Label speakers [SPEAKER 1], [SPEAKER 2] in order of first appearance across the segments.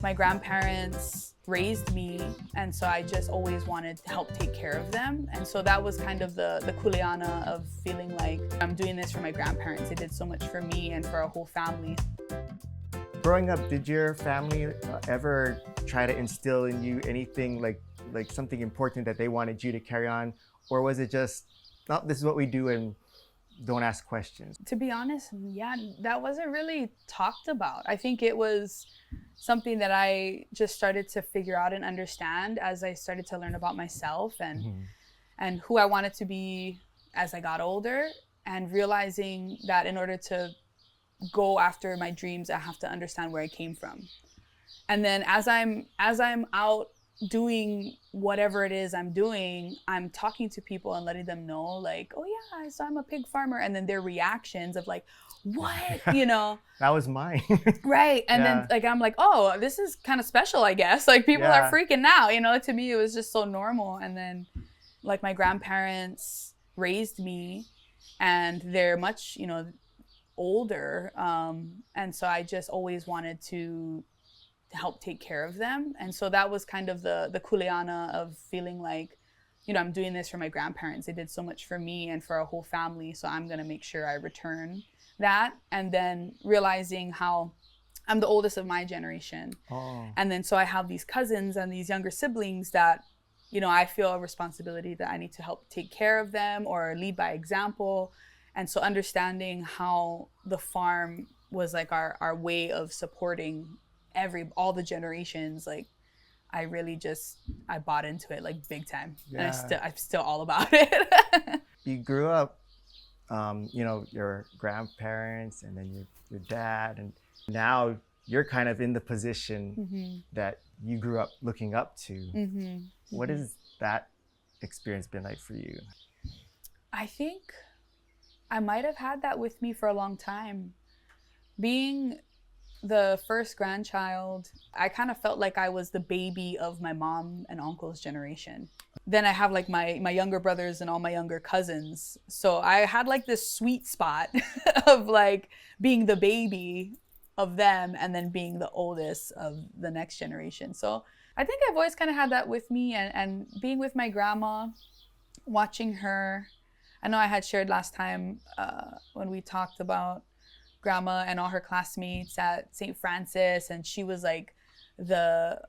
[SPEAKER 1] My grandparents raised me, and so I just always wanted to help take care of them. And so that was kind of the Kuleana of feeling like I'm doing this for my grandparents. They did so much for me and for our whole family.
[SPEAKER 2] Growing up, did your family ever try to instill in you anything like something important that they wanted you to carry on? Or was it just, no, this is what we do and don't ask questions?
[SPEAKER 1] To be honest, yeah, that wasn't really talked about. I think it was something that I just started to figure out and understand as I started to learn about myself and who I wanted to be as I got older, and realizing that in order to go after my dreams, I have to understand where I came from. And then as I'm out doing whatever it is I'm doing, I'm talking to people and letting them know, like, oh yeah, so I'm a pig farmer, and then their reactions of like, what, you know?
[SPEAKER 2] That was mine.
[SPEAKER 1] Right. And then like I'm like, oh, this is kind of special, I guess. Like people are freaking out, you know. To me it was just so normal. And then like my grandparents raised me, and they're much, you know, older, and so I just always wanted to help take care of them. And so that was kind of the Kuleana of feeling like, you know, I'm doing this for my grandparents. They did so much for me and for our whole family, so I'm gonna make sure I return that. And then realizing how I'm the oldest of my generation. And then so I have these cousins and these younger siblings that, you know, I feel a responsibility that I need to help take care of them or lead by example. And so understanding how the farm was like our way of supporting all the generations, like I really I bought into it like big time. And I'm still all about it.
[SPEAKER 2] You grew up, you know, your grandparents and then your dad, and now you're kind of in the position that you grew up looking up to. What has that experience been like for you?
[SPEAKER 1] I think I might have had that with me for a long time. Being the first grandchild, I kind of felt like I was the baby of my mom and uncle's generation. Then I have like my younger brothers and all my younger cousins. So I had like this sweet spot of like being the baby of them and then being the oldest of the next generation. So I think I've always kind of had that with me, and being with my grandma, watching her. I know I had shared last time when we talked about grandma and all her classmates at St. Francis, and she was like the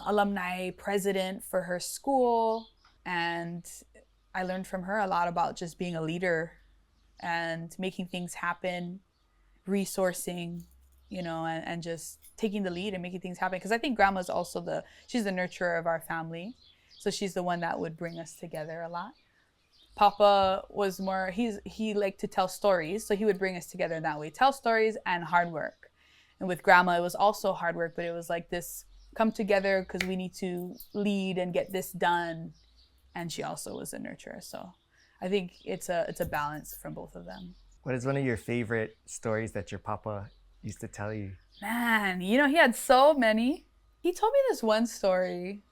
[SPEAKER 1] alumni president for her school, and I learned from her a lot about just being a leader and making things happen, resourcing, you know, and just taking the lead and making things happen. Because I think grandma's also she's the nurturer of our family, so she's the one that would bring us together a lot. Papa was more, he liked to tell stories, so he would bring us together in that way. Tell stories and hard work. And with grandma, it was also hard work, but it was like this come together because we need to lead and get this done. And she also was a nurturer. So I think it's a balance from both of them.
[SPEAKER 2] What is one of your favorite stories that your papa used to tell you?
[SPEAKER 1] Man, you know, he had so many. He told me this one story.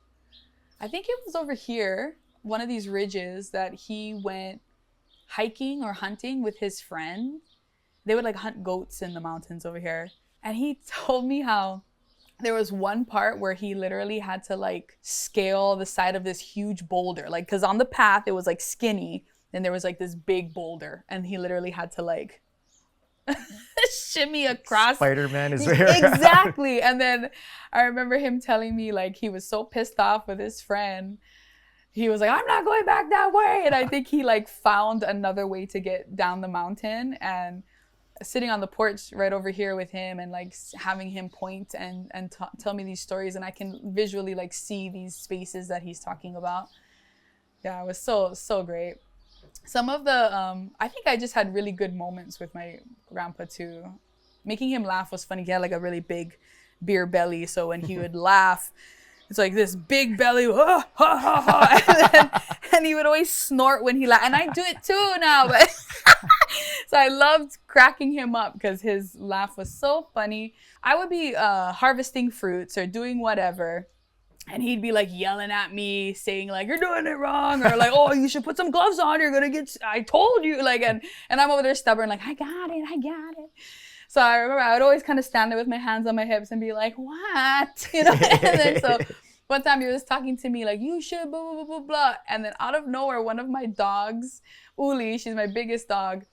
[SPEAKER 1] I think it was over here, one of these ridges, that he went hiking or hunting with his friend. They would like hunt goats in the mountains over here. And he told me how there was one part where he literally had to like scale the side of this huge boulder. Like, cause on the path it was like skinny, and there was like this big boulder, and he literally had to like shimmy across.
[SPEAKER 2] Spider-Man is there.
[SPEAKER 1] Exactly. And then I remember him telling me like he was so pissed off with his friend. He was like, I'm not going back that way. And I think he like found another way to get down the mountain, and sitting on the porch right over here with him and like having him point and tell me these stories, and I can visually like see these spaces that he's talking about. Yeah, it was so great. Some of the, I think I just had really good moments with my grandpa too. Making him laugh was funny. He had like a really big beer belly, so when he would laugh, it's like this big belly, ha, ha, ha, ha. And he would always snort when he laughed. And I do it too now. But so I loved cracking him up because his laugh was so funny. I would be harvesting fruits or doing whatever, and he'd be like yelling at me, saying like, you're doing it wrong, or like, oh, you should put some gloves on, you're gonna get, I told you, like, and I'm over there stubborn, like, I got it. So I remember I would always kind of stand there with my hands on my hips and be like, what? You know? And then so one time he was talking to me like, you should blah, blah, blah, blah, blah. And then out of nowhere, one of my dogs, Uli, she's my biggest dog,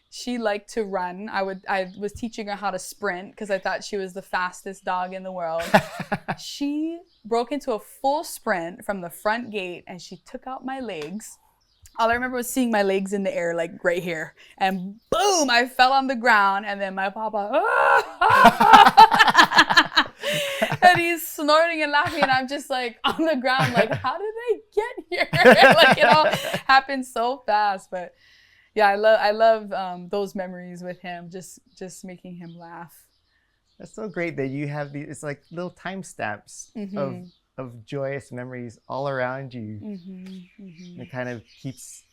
[SPEAKER 1] she liked to run. I was teaching her how to sprint because I thought she was the fastest dog in the world. She broke into a full sprint from the front gate and she took out my legs. All I remember was seeing my legs in the air, like right here. And boom, I fell on the ground. And then my papa, and he's snorting and laughing. And I'm just like on the ground, like, how did I get here? Like, it all happened so fast. But yeah, I love those memories with him, just making him laugh.
[SPEAKER 2] That's so great that you have these, it's like little timestamps of joyous memories all around you. And it kind of keeps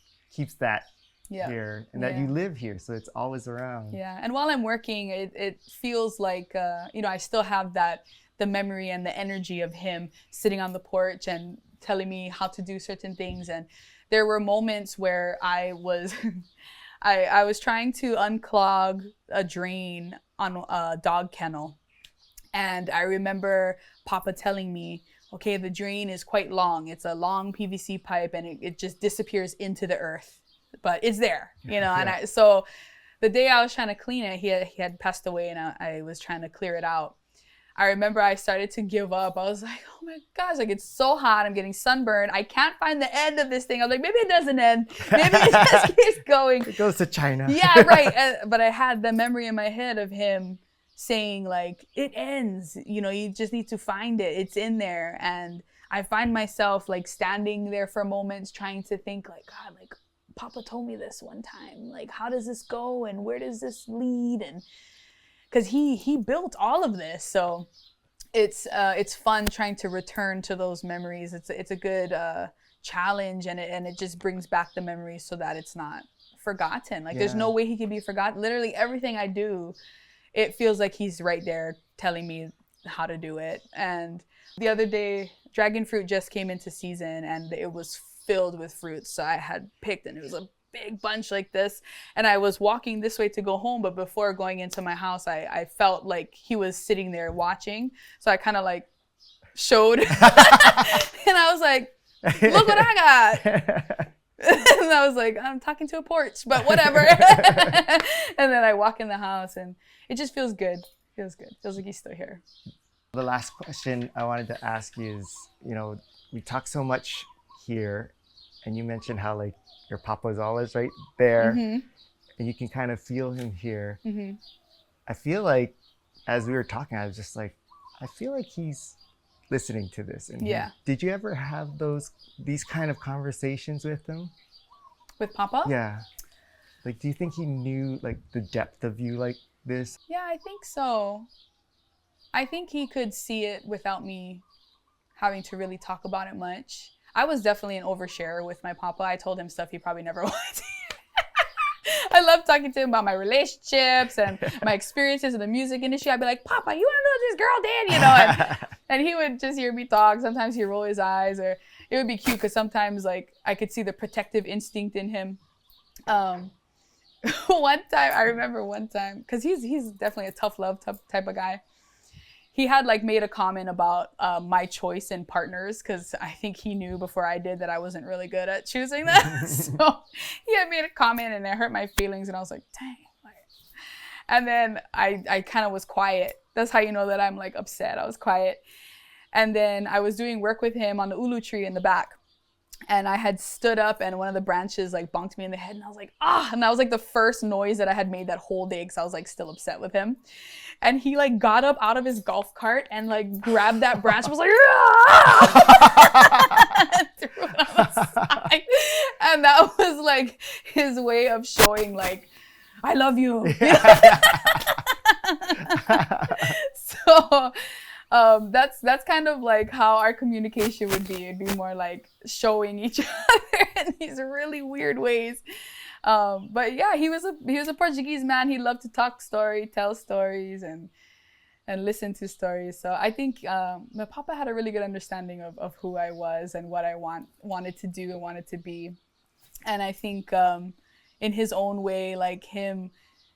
[SPEAKER 2] that here, and that you live here, so it's always around.
[SPEAKER 1] Yeah, and while I'm working, it feels like, I still have the memory and the energy of him sitting on the porch and telling me how to do certain things. And there were moments where I was I was trying to unclog a drain on a dog kennel. And I remember Papa telling me, okay, the drain is quite long. It's a long PVC pipe and it just disappears into the earth, but it's there, And so the day I was trying to clean it, he had passed away and I was trying to clear it out. I remember I started to give up. I was like, oh my gosh, like it's so hot. I'm getting sunburned. I can't find the end of this thing. I was like, maybe it doesn't end. Maybe it just keeps going.
[SPEAKER 2] It goes to China.
[SPEAKER 1] Yeah, right. But I had the memory in my head of him saying like, it ends. You just need to find it. It's in there. And I find myself like standing there for moments trying to think like, God, like Papa told me this one time. Like, how does this go? And where does this lead? And because he built all of this, so it's fun trying to return to those memories. It's a good challenge, and it just brings back the memories so that it's not forgotten. Like there's no way he can be forgotten. Literally everything I do, it feels like he's right there telling me how to do it. And the other day, dragon fruit just came into season, and it was filled with fruits. So I had picked, and it was a big bunch like this, and I was walking this way to go home, but before going into my house I felt like he was sitting there watching, so I kind of like showed and I was like, look what I got. And I was like, I'm talking to a porch, but whatever. And then I walk in the house and it just feels good. Feels like he's still here.
[SPEAKER 2] The last question I wanted to ask you is, we talk so much here, and you mentioned how like your Papa is always right there, and you can kind of feel him here. I feel like as we were talking, I was just like, I feel like he's listening to this. And did you ever have these kind of conversations with him?
[SPEAKER 1] With Papa?
[SPEAKER 2] Yeah. Like, do you think he knew like the depth of you like this?
[SPEAKER 1] Yeah, I think so. I think he could see it without me having to really talk about it much. I was definitely an oversharer with my Papa. I told him stuff he probably never wanted to hear. I love talking to him about my relationships and my experiences in the music industry. I'd be like, Papa, you want to know what this girl did? And he would just hear me talk. Sometimes he'd roll his eyes, or it would be cute because sometimes like I could see the protective instinct in him. I remember one time, because he's definitely a tough love type of guy. He had like made a comment about my choice in partners, because I think he knew before I did that I wasn't really good at choosing them. So he had made a comment and it hurt my feelings, and I was like, dang. And then I kind of was quiet. That's how you know that I'm like upset. I was quiet. And then I was doing work with him on the ulu tree in the back. And I had stood up and one of the branches like bonked me in the head, and I was like, ah, and that was like the first noise that I had made that whole day, because I was like still upset with him. And he like got up out of his golf cart and like grabbed that branch and was like, and threw it on the side. And that was like his way of showing like, I love you. So that's kind of like how our communication would be. It'd be more like showing each other in these really weird ways. But yeah, he was a Portuguese man. He loved to tell stories, and listen to stories. So I think my Papa had a really good understanding of who I was and what I wanted to do and wanted to be. And I think in his own way, like him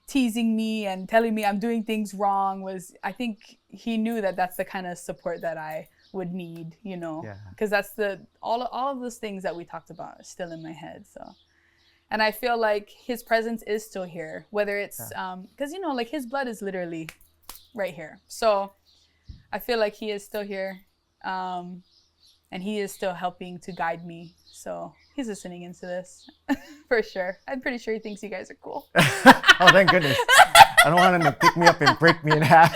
[SPEAKER 1] teasing me and telling me I'm doing things wrong was, I think he knew that that's the kind of support that I would need, you know, because that's all of those things that we talked about are still in my head. So, and I feel like his presence is still here, whether it's because you know, like his blood is literally right here. So I feel like he is still here, and he is still helping to guide me. So he's listening into this for sure. I'm pretty sure he thinks you guys are cool.
[SPEAKER 2] Oh, thank goodness. I don't want him to pick me up and break me in half.